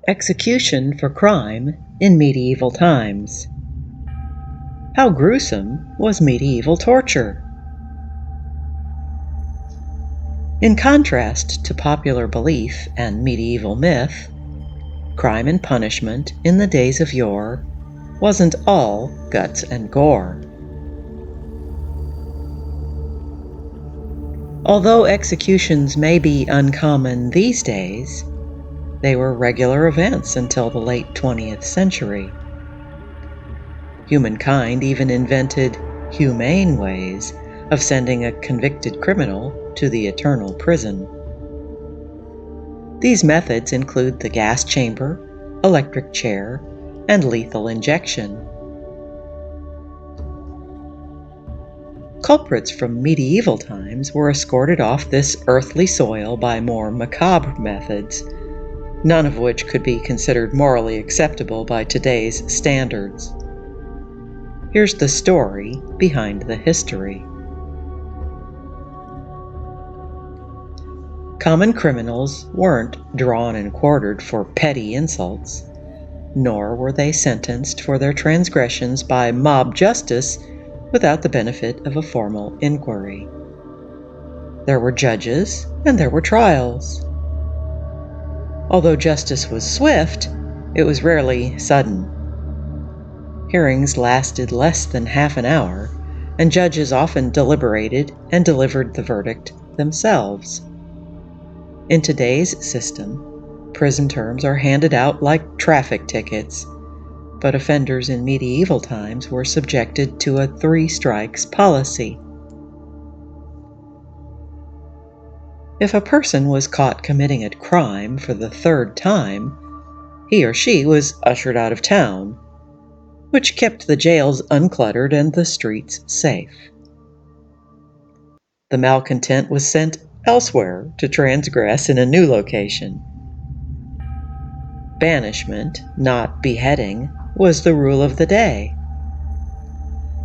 Execution for crime in medieval times. How gruesome was medieval torture? In contrast to popular belief and medieval myth, crime and punishment in the days of yore wasn't all guts and gore. Although executions may be uncommon these days, they were regular events until the late 20th century. Humankind even invented humane ways of sending a convicted criminal to the eternal prison. These methods include the gas chamber, electric chair, and lethal injection. Culprits from medieval times were escorted off this earthly soil by more macabre methods, none of which could be considered morally acceptable by today's standards. Here's the story behind the history. Common criminals weren't drawn and quartered for petty insults, nor were they sentenced for their transgressions by mob justice without the benefit of a formal inquiry. There were judges and there were trials. Although justice was swift, it was rarely sudden. Hearings lasted less than half an hour, and judges often deliberated and delivered the verdict themselves. In today's system, prison terms are handed out like traffic tickets, but offenders in medieval times were subjected to a 3 strikes policy. If a person was caught committing a crime for the 3rd time, he or she was ushered out of town, which kept the jails uncluttered and the streets safe. The malcontent was sent elsewhere to transgress in a new location. Banishment, not beheading, was the rule of the day.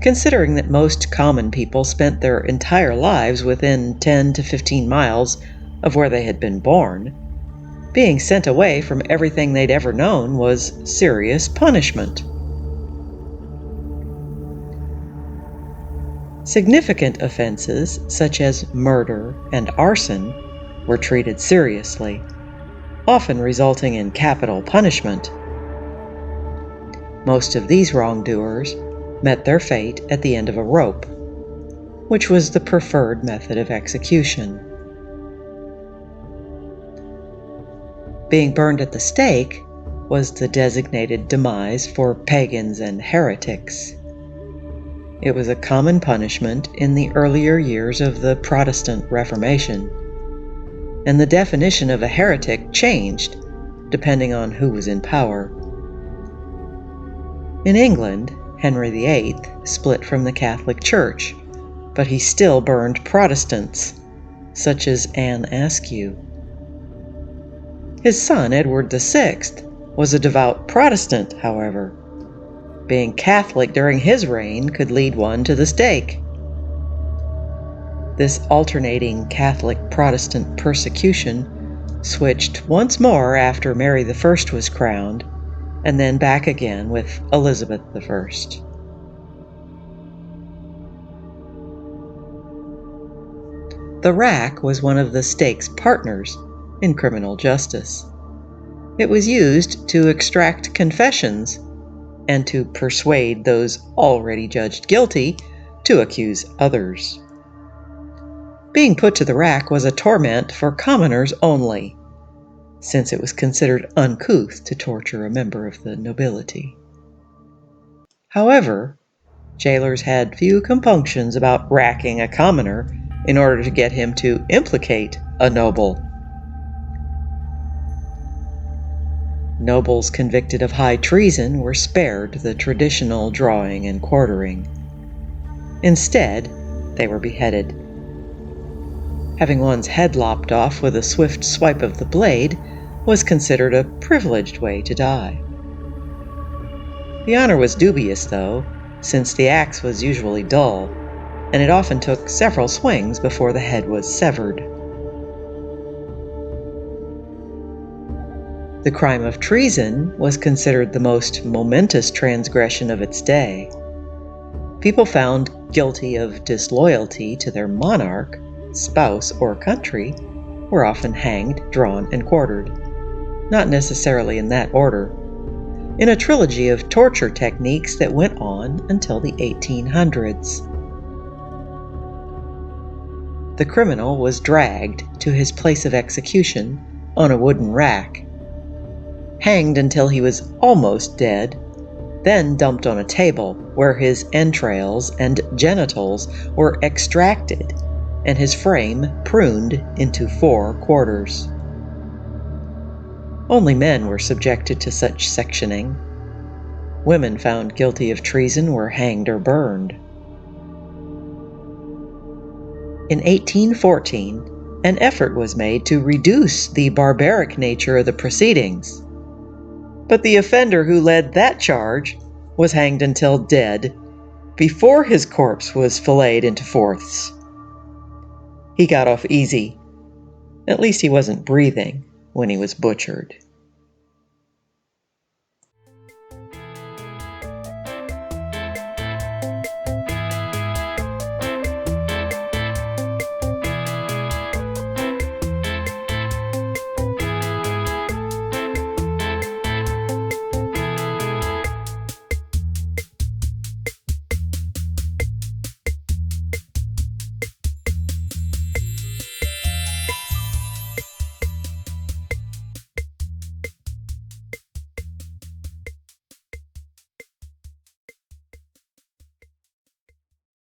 Considering that most common people spent their entire lives within 10 to 15 miles of where they had been born, being sent away from everything they'd ever known was serious punishment. Significant offenses, such as murder and arson, were treated seriously, often resulting in capital punishment. Most of these wrongdoers met their fate at the end of a rope, which was the preferred method of execution. Being burned at the stake was the designated demise for pagans and heretics. It was a common punishment in the earlier years of the Protestant Reformation, and the definition of a heretic changed depending on who was in power. In England, Henry VIII split from the Catholic Church, but he still burned Protestants, such as Anne Askew. His son, Edward VI, was a devout Protestant, however. Being Catholic during his reign could lead one to the stake. This alternating Catholic-Protestant persecution switched once more after Mary I was crowned, and then back again with Elizabeth I. The rack was one of the stake's partners in criminal justice. It was used to extract confessions and to persuade those already judged guilty to accuse others. Being put to the rack was a torment for commoners only, since it was considered uncouth to torture a member of the nobility. However, jailers had few compunctions about racking a commoner in order to get him to implicate a noble. Nobles convicted of high treason were spared the traditional drawing and quartering. Instead, they were beheaded. Having one's head lopped off with a swift swipe of the blade was considered a privileged way to die. The honor was dubious, though, since the axe was usually dull, and it often took several swings before the head was severed. The crime of treason was considered the most momentous transgression of its day. People found guilty of disloyalty to their monarch, spouse, or country were often hanged, drawn, and quartered, not necessarily in that order, in a trilogy of torture techniques that went on until the 1800s. The criminal was dragged to his place of execution on a wooden rack, hanged until he was almost dead, then dumped on a table where his entrails and genitals were extracted and his frame pruned into 4 quarters. Only men were subjected to such sectioning. Women found guilty of treason were hanged or burned. In 1814, an effort was made to reduce the barbaric nature of the proceedings. But the offender who led that charge was hanged until dead, before his corpse was filleted into fourths. He got off easy. At least he wasn't breathing when he was butchered.